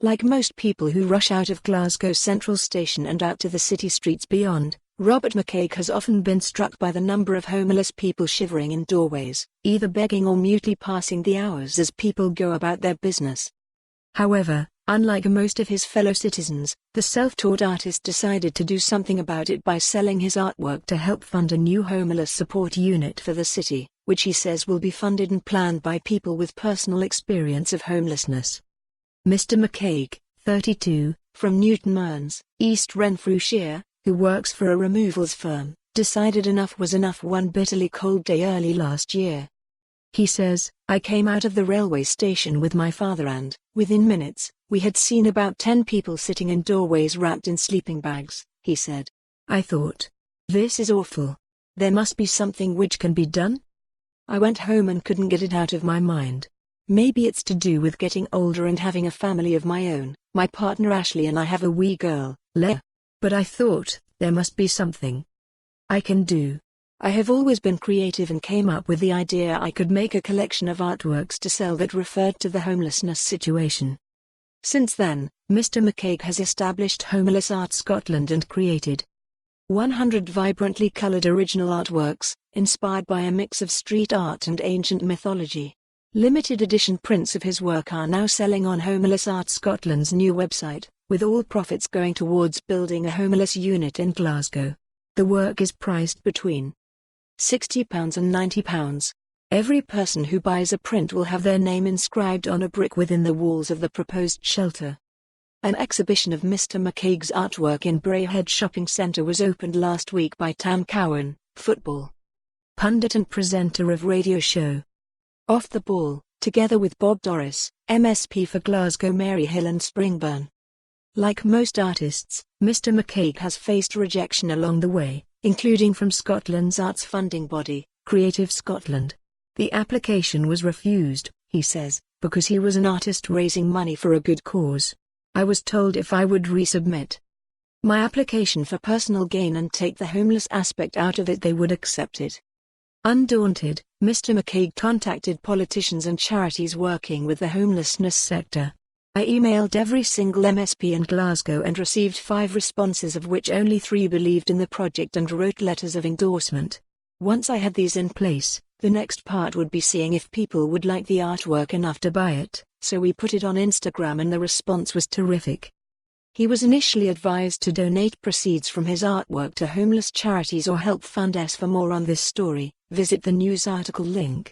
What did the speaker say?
Like most people who rush out of Glasgow Central Station and out to the city streets beyond, Robert McCaig has often been struck by the number of homeless people shivering in doorways, either begging or mutely passing the hours as people go about their business. However, unlike most of his fellow citizens, the self-taught artist decided to do something about it by selling his artwork to help fund a new homeless support unit for the city, which he says will be funded and planned by people with personal experience of homelessness. Mr. McCaig, 32, from Newton Mearns, East Renfrewshire, who works for a removals firm, decided enough was enough one bitterly cold day early last year. He says, "I came out of the railway station with my father and, within minutes, we had seen about 10 people sitting in doorways wrapped in sleeping bags," he said. "I thought, this is awful. There must be something which can be done? I went home and couldn't get it out of my mind. Maybe it's to do with getting older and having a family of my own. My partner Ashley and I have a wee girl, Leah. But I thought, there must be something I can do. I have always been creative and came up with the idea I could make a collection of artworks to sell that referred to the homelessness situation." Since then, Mr. McCaig has established Homeless Art Scotland and created 100 vibrantly coloured original artworks, inspired by a mix of street art and ancient mythology. Limited edition prints of his work are now selling on Homeless Art Scotland's new website, with all profits going towards building a homeless unit in Glasgow. The work is priced between £60 and £90. Every person who buys a print will have their name inscribed on a brick within the walls of the proposed shelter. An exhibition of Mr. McCaig's artwork in Braehead Shopping Centre was opened last week by Tam Cowan, football pundit and presenter of radio show Off the Ball, together with Bob Doris, MSP for Glasgow Maryhill and Springburn. Like most artists, Mr. McCaig has faced rejection along the way, including from Scotland's arts funding body, Creative Scotland. The application was refused, he says, because he was an artist raising money for a good cause. "I was told if I would resubmit my application for personal gain and take the homeless aspect out of it, they would accept it." Undaunted, Mr. McCaig contacted politicians and charities working with the homelessness sector. "I emailed every single MSP in Glasgow and received 5 responses, of which only 3 believed in the project and wrote letters of endorsement. Once I had these in place, the next part would be seeing if people would like the artwork enough to buy it, so we put it on Instagram and the response was terrific." He was initially advised to donate proceeds from his artwork to homeless charities or help fund us. For more on this story, visit the news article link.